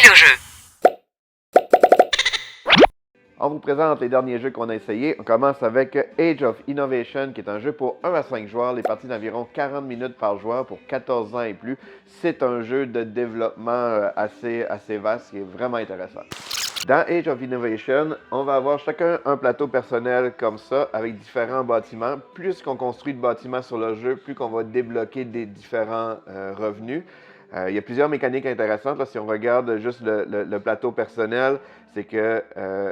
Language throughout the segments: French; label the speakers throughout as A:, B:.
A: Vidéojeux.
B: On vous présente les derniers jeux qu'on a essayés. On commence avec Age of Innovation, qui est un jeu pour 1 à 5 joueurs. Les parties d'environ 40 minutes par joueur pour 14 ans et plus. C'est un jeu de développement assez vaste qui est vraiment intéressant. Dans Age of Innovation, on va avoir chacun un plateau personnel comme ça, avec différents bâtiments. Plus qu'on construit de bâtiments sur le jeu, plus qu'on va débloquer des différents revenus. Il y a plusieurs mécaniques intéressantes. Là, si on regarde juste le plateau personnel, c'est que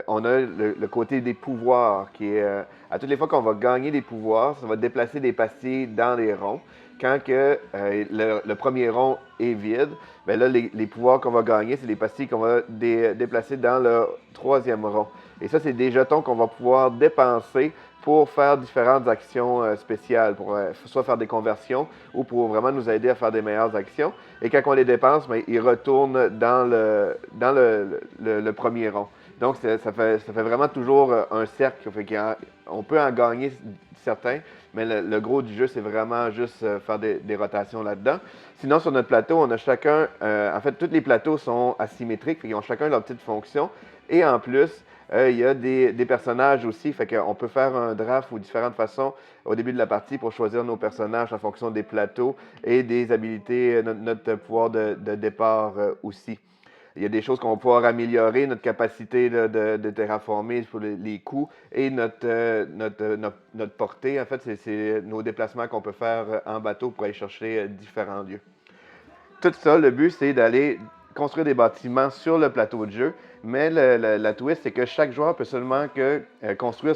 B: on a le côté des pouvoirs qui est à toutes les fois qu'on va gagner des pouvoirs, ça va déplacer des pastilles dans les ronds. Quand le premier rond est vide, bien là, les pouvoirs qu'on va gagner, c'est les pastilles qu'on va déplacer dans le troisième rond. Et ça, c'est des jetons qu'on va pouvoir dépenser pour faire différentes actions spéciales, pour soit faire des conversions ou pour vraiment nous aider à faire des meilleures actions. Et quand on les dépense, bien, ils retournent dans le premier rond. Donc, ça fait vraiment toujours un cercle. On peut en gagner certains, mais le gros du jeu, c'est vraiment juste faire des rotations là-dedans. Sinon, sur notre plateau, on a chacun, en fait, tous les plateaux sont asymétriques, ils ont chacun leur petite fonction. Et en plus, il y a des personnages aussi, fait qu'on peut faire un draft ou différentes façons au début de la partie pour choisir nos personnages en fonction des plateaux et des habilités, notre pouvoir de départ aussi. Il y a des choses qu'on va pouvoir améliorer, notre capacité de terraformer pour les coups et notre portée. En fait, c'est nos déplacements qu'on peut faire en bateau pour aller chercher différents lieux. Tout ça, le but, c'est d'aller construire des bâtiments sur le plateau de jeu, mais la twist, c'est que chaque joueur peut seulement construire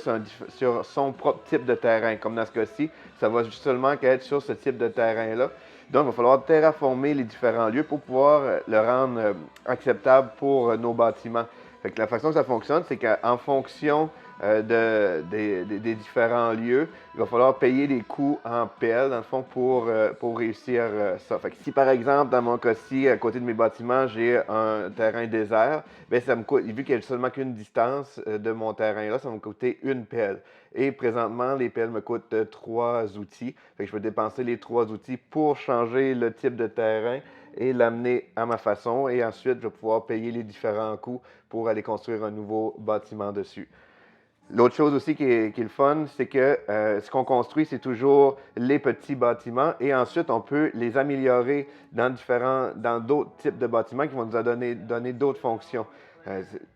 B: sur son propre type de terrain. Comme dans ce cas-ci, ça va seulement être sur ce type de terrain-là. Donc, il va falloir terraformer les différents lieux pour pouvoir le rendre acceptable pour nos bâtiments. Fait que la façon que ça fonctionne, c'est qu'en fonction des différents lieux, il va falloir payer des coûts en pelle, dans le fond, pour réussir ça. Fait que si, par exemple, dans mon cas-ci, à côté de mes bâtiments, j'ai un terrain désert, bien, ça me coûte, vu qu'il y a seulement qu'une distance de mon terrain-là, ça va me coûter une pelle. Et présentement, les pelles me coûtent 3 outils. Fait que je vais dépenser les 3 outils pour changer le type de terrain et l'amener à ma façon. Et ensuite, je vais pouvoir payer les différents coûts pour aller construire un nouveau bâtiment dessus. L'autre chose aussi qui est le fun, c'est que ce qu'on construit, c'est toujours les petits bâtiments et ensuite, on peut les améliorer dans d'autres types de bâtiments qui vont nous donner d'autres fonctions.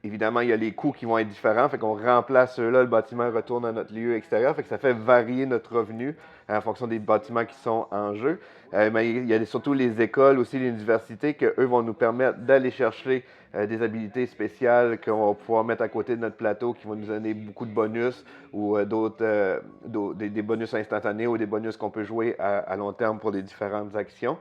B: Évidemment, il y a les coûts qui vont être différents, fait qu'on remplace ceux-là, le bâtiment retourne à notre lieu extérieur, fait que ça fait varier notre revenu en fonction des bâtiments qui sont en jeu. Mais il y a surtout les écoles, aussi les universités, qu'eux vont nous permettre d'aller chercher des habilités spéciales qu'on va pouvoir mettre à côté de notre plateau qui vont nous donner beaucoup de bonus ou des bonus instantanés ou des bonus qu'on peut jouer à long terme pour les différentes actions.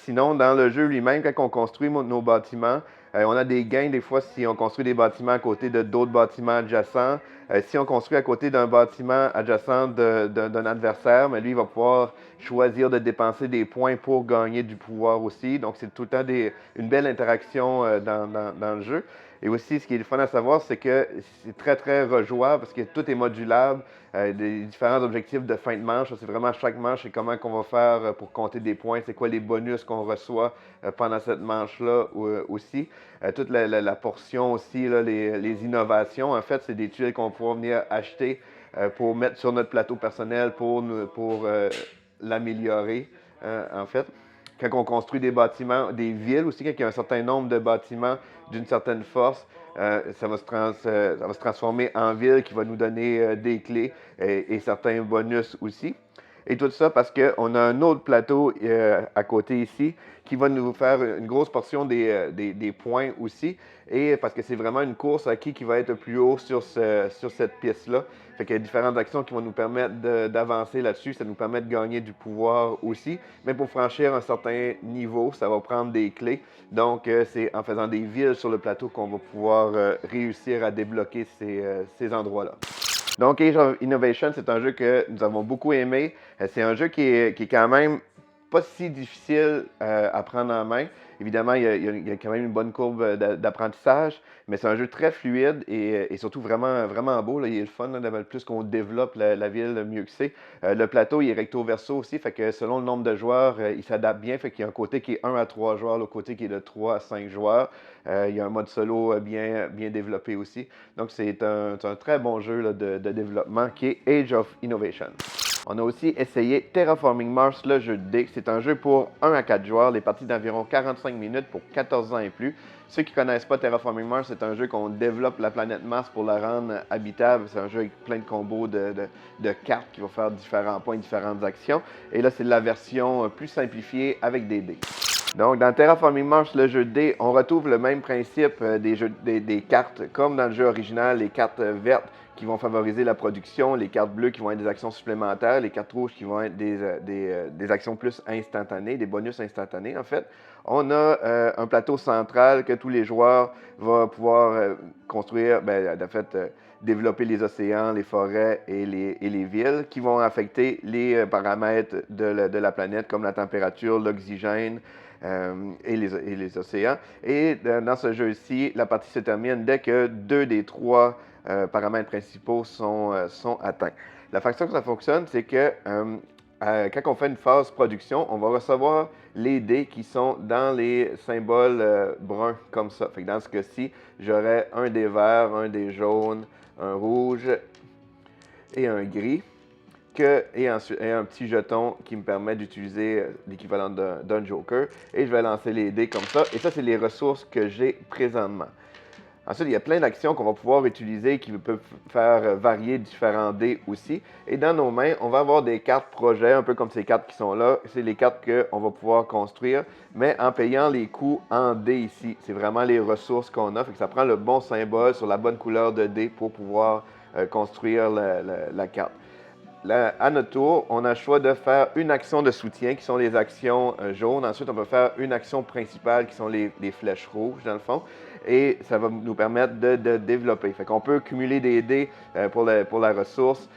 B: Sinon, dans le jeu lui-même, quand on construit nos bâtiments, on a des gains des fois si on construit des bâtiments à côté de d'autres bâtiments adjacents. Si on construit à côté d'un bâtiment adjacent d'un adversaire, mais lui, il va pouvoir choisir de dépenser des points pour gagner du pouvoir aussi. Donc, c'est tout le temps une belle interaction dans le jeu. Et aussi, ce qui est le fun à savoir, c'est que c'est très, très rejouable parce que tout est modulable. Des différents objectifs de fin de manche, c'est vraiment chaque manche, c'est comment qu'on va faire pour compter des points, c'est quoi les bonus qu'on reçoit pendant cette manche-là aussi. Toute la portion aussi, là, les innovations, en fait, c'est des tuiles qu'on va pouvoir venir acheter pour mettre sur notre plateau personnel pour l'améliorer, en fait. Quand on construit des bâtiments, des villes aussi, quand il y a un certain nombre de bâtiments d'une certaine force, ça va se transformer en ville qui va nous donner des clés et certains bonus aussi. Et tout ça parce qu'on a un autre plateau à côté ici qui va nous faire une grosse portion des points aussi. Et parce que c'est vraiment une course à qui va être le plus haut sur cette piste-là. Fait qu'il y a différentes actions qui vont nous permettre d'avancer là-dessus. Ça nous permet de gagner du pouvoir aussi. Mais pour franchir un certain niveau, ça va prendre des clés. Donc, c'est en faisant des villes sur le plateau qu'on va pouvoir réussir à débloquer ces endroits-là. Donc, Age of Innovation, c'est un jeu que nous avons beaucoup aimé. C'est un jeu qui est quand même pas si difficile à prendre en main. Évidemment, il y a quand même une bonne courbe d'apprentissage, mais c'est un jeu très fluide et surtout vraiment, vraiment beau. Là. Il est le fun, là, plus qu'on développe la ville, mieux que c'est. Le plateau, il est recto-verso aussi, fait que selon le nombre de joueurs, il s'adapte bien. Fait qu'il y a un côté qui est 1 à 3 joueurs, l'autre côté qui est de 3 à 5 joueurs. Il y a un mode solo bien développé aussi. Donc, c'est un très bon jeu là, de développement qui est Age of Innovation. On a aussi essayé Terraforming Mars, le jeu de dés. C'est un jeu pour 1 à 4 joueurs, les parties d'environ 45 minutes pour 14 ans et plus. Ceux qui ne connaissent pas Terraforming Mars, c'est un jeu qu'on développe la planète Mars pour la rendre habitable. C'est un jeu avec plein de combos de cartes qui vont faire différents points, différentes actions. Et là, c'est la version plus simplifiée avec des dés. Donc, dans Terraforming Mars, le jeu de dés, on retrouve le même principe des cartes, comme dans le jeu original, les cartes vertes qui vont favoriser la production, les cartes bleues qui vont être des actions supplémentaires, les cartes rouges qui vont être des actions plus instantanées, des bonus instantanés en fait. On a un plateau central que tous les joueurs vont pouvoir construire, développer les océans, les forêts et les villes qui vont affecter les paramètres de la planète comme la température, l'oxygène, et les océans. Et dans ce jeu-ci, la partie se termine dès que 2 des 3 paramètres principaux sont atteints. La façon que ça fonctionne, c'est que quand on fait une phase production, on va recevoir les dés qui sont dans les symboles bruns comme ça. Fait que dans ce cas-ci, j'aurais un dé vert, un dé jaune, un rouge et un gris. Et un petit jeton qui me permet d'utiliser l'équivalent d'un joker. Et je vais lancer les dés comme ça. Et ça, c'est les ressources que j'ai présentement. Ensuite, il y a plein d'actions qu'on va pouvoir utiliser qui peuvent faire varier différents dés aussi. Et dans nos mains, on va avoir des cartes projets, un peu comme ces cartes qui sont là. C'est les cartes qu'on va pouvoir construire, mais en payant les coûts en dés ici. C'est vraiment les ressources qu'on a. Fait que ça prend le bon symbole sur la bonne couleur de dés pour pouvoir construire la carte. Là, à notre tour, on a le choix de faire une action de soutien, qui sont les actions jaunes. Ensuite, on peut faire une action principale, qui sont les flèches rouges, dans le fond. Et ça va nous permettre de développer. Fait qu'on peut cumuler des dés pour la ressource,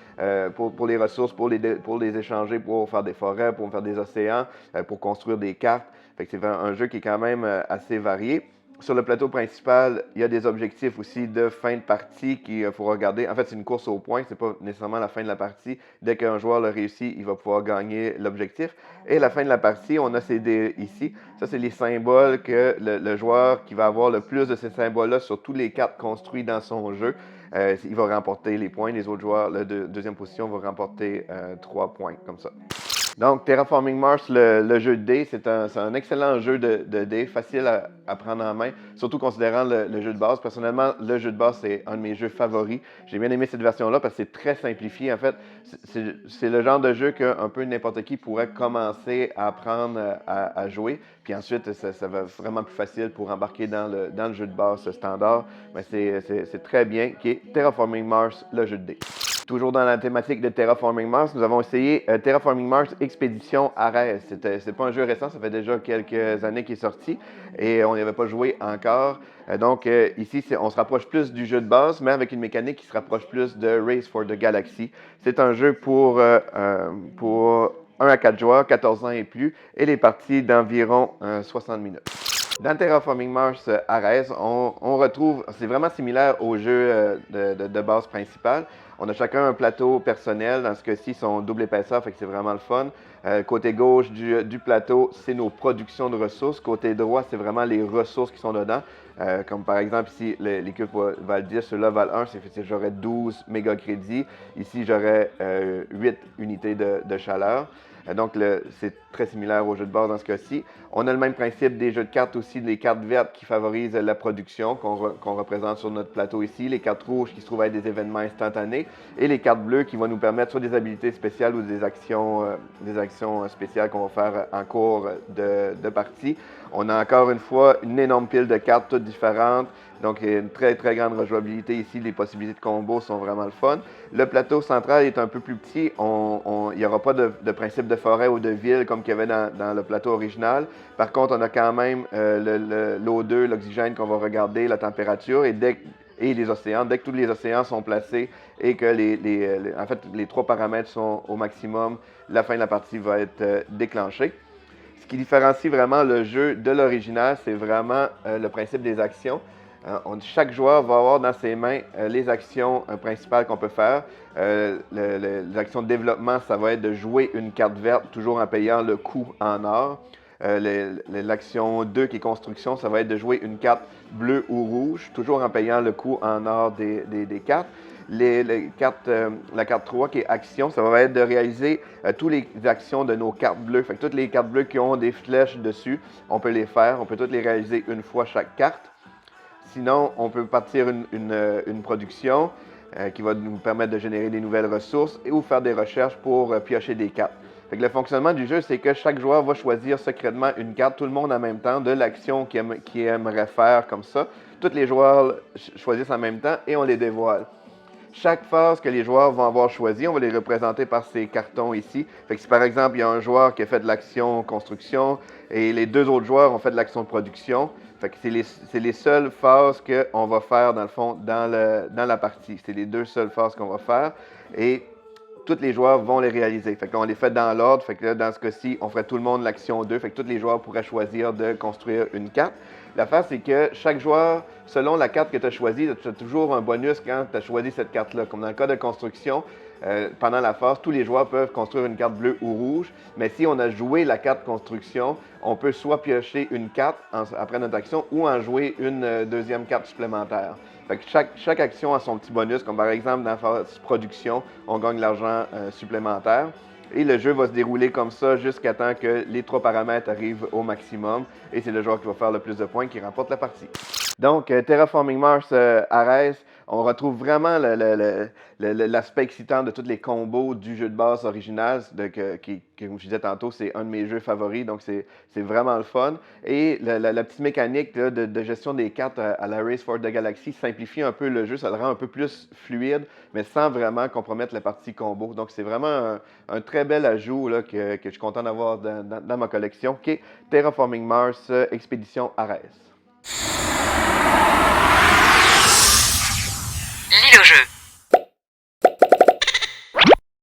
B: pour les ressources, pour les échanger, pour faire des forêts, pour faire des océans, pour construire des cartes. Fait que c'est un jeu qui est quand même assez varié. Sur le plateau principal, il y a des objectifs aussi de fin de partie qu'il faut regarder. En fait, c'est une course au point, c'est pas nécessairement la fin de la partie. Dès qu'un joueur le réussit, il va pouvoir gagner l'objectif. Et la fin de la partie, on a ces dés ici. Ça, c'est les symboles que le joueur qui va avoir le plus de ces symboles-là sur toutes les cartes construites dans son jeu, il va remporter les points. Les autres joueurs, la deuxième position, va remporter 3 points, comme ça. Donc, Terraforming Mars, le jeu de dés, c'est un excellent jeu de dés, facile à prendre en main, surtout considérant le jeu de base. Personnellement, le jeu de base, c'est un de mes jeux favoris. J'ai bien aimé cette version-là parce que c'est très simplifié. En fait, c'est le genre de jeu qu'un peu n'importe qui pourrait commencer à apprendre à jouer. Puis ensuite, ça va vraiment plus facile pour embarquer dans le jeu de base standard. Mais c'est très bien, qui est Terraforming Mars, le jeu de dés. Toujours dans la thématique de Terraforming Mars, nous avons essayé Terraforming Mars Expédition Ares. C'est pas un jeu récent, ça fait déjà quelques années qu'il est sorti et on n'y avait pas joué encore. Donc ici, on se rapproche plus du jeu de base, mais avec une mécanique qui se rapproche plus de Race for the Galaxy. C'est un jeu pour 1 à 4 joueurs, 14 ans et plus, et les parties d'environ 60 minutes. Dans Terraforming Mars Ares, on retrouve, c'est vraiment similaire au jeu de base principal. On a chacun un plateau personnel. Dans ce cas-ci, ils sont double épaisseur, fait que c'est vraiment le fun. Côté gauche du plateau, c'est nos productions de ressources. Côté droit, c'est vraiment les ressources qui sont dedans. Comme par exemple, ici, l'équipe Val 10, ceux-là Val 1, j'aurais 12 méga crédits. Ici, j'aurais 8 unités de chaleur. Donc, c'est très similaire au jeu de base dans ce cas-ci. On a le même principe des jeux de cartes aussi, les cartes vertes qui favorisent la production, qu'on représente sur notre plateau ici, les cartes rouges qui se trouvent être des événements instantanés, et les cartes bleues qui vont nous permettre soit des habilités spéciales ou des actions spéciales qu'on va faire en cours de partie. On a encore une fois une énorme pile de cartes toutes différentes. Donc, il y a une très, très grande rejouabilité ici. Les possibilités de combo sont vraiment le fun. Le plateau central est un peu plus petit. Il n'y aura pas de principe de forêt ou de ville comme qu'il y avait dans le plateau original. Par contre, on a quand même l'O2, l'oxygène qu'on va regarder, la température et les océans. Dès que tous les océans sont placés et que les 3 paramètres sont au maximum, la fin de la partie va être déclenchée. Ce qui différencie vraiment le jeu de l'original, c'est vraiment le principe des actions. Chaque joueur va avoir dans ses mains les actions principales qu'on peut faire. Les actions de développement, ça va être de jouer une carte verte, toujours en payant le coût en or. L'action 2 qui est construction, ça va être de jouer une carte bleue ou rouge, toujours en payant le coût en or des cartes. La carte 3 qui est action, ça va être de réaliser toutes les actions de nos cartes bleues. Fait que toutes les cartes bleues qui ont des flèches dessus, on peut les faire, on peut toutes les réaliser une fois chaque carte. Sinon, on peut partir une production qui va nous permettre de générer des nouvelles ressources ou faire des recherches pour piocher des cartes. Fait que le fonctionnement du jeu, c'est que chaque joueur va choisir secrètement une carte, tout le monde en même temps, de l'action qu'il aimerait faire comme ça. Tous les joueurs choisissent en même temps et on les dévoile. Chaque phase que les joueurs vont avoir choisi, on va les représenter par ces cartons ici. Fait que si par exemple, il y a un joueur qui a fait de l'action construction et les deux autres joueurs ont fait de l'action de production, fait que c'est les seules phases qu'on va faire dans le fond dans la partie. C'est les deux seules phases qu'on va faire et tous les joueurs vont les réaliser. Fait qu'on les fait dans l'ordre. Fait que là, dans ce cas-ci, on ferait tout le monde l'action 2. Fait que tous les joueurs pourraient choisir de construire une carte. L'affaire, c'est que chaque joueur, selon la carte que tu as choisie, tu as toujours un bonus quand tu as choisi cette carte-là. Comme dans le cas de construction, pendant la phase, tous les joueurs peuvent construire une carte bleue ou rouge. Mais si on a joué la carte construction, on peut soit piocher une carte après notre action ou en jouer une deuxième carte supplémentaire. Fait que chaque action a son petit bonus, comme par exemple dans la phase production, on gagne de l'argent supplémentaire. Et le jeu va se dérouler comme ça jusqu'à temps que les 3 paramètres arrivent au maximum. Et c'est le joueur qui va faire le plus de points qui remporte la partie. Donc, Terraforming Mars Ares, on retrouve vraiment l'aspect excitant de tous les combos du jeu de base original, qui, comme je disais tantôt, c'est un de mes jeux favoris, donc c'est vraiment le fun. Et la petite mécanique là, de gestion des cartes à la Race for the Galaxy simplifie un peu le jeu, ça le rend un peu plus fluide, mais sans vraiment compromettre la partie combo. Donc, c'est vraiment un très bel ajout là, que je suis content d'avoir dans ma collection, qui est Terraforming Mars Expédition Ares.
A: L'île au jeu.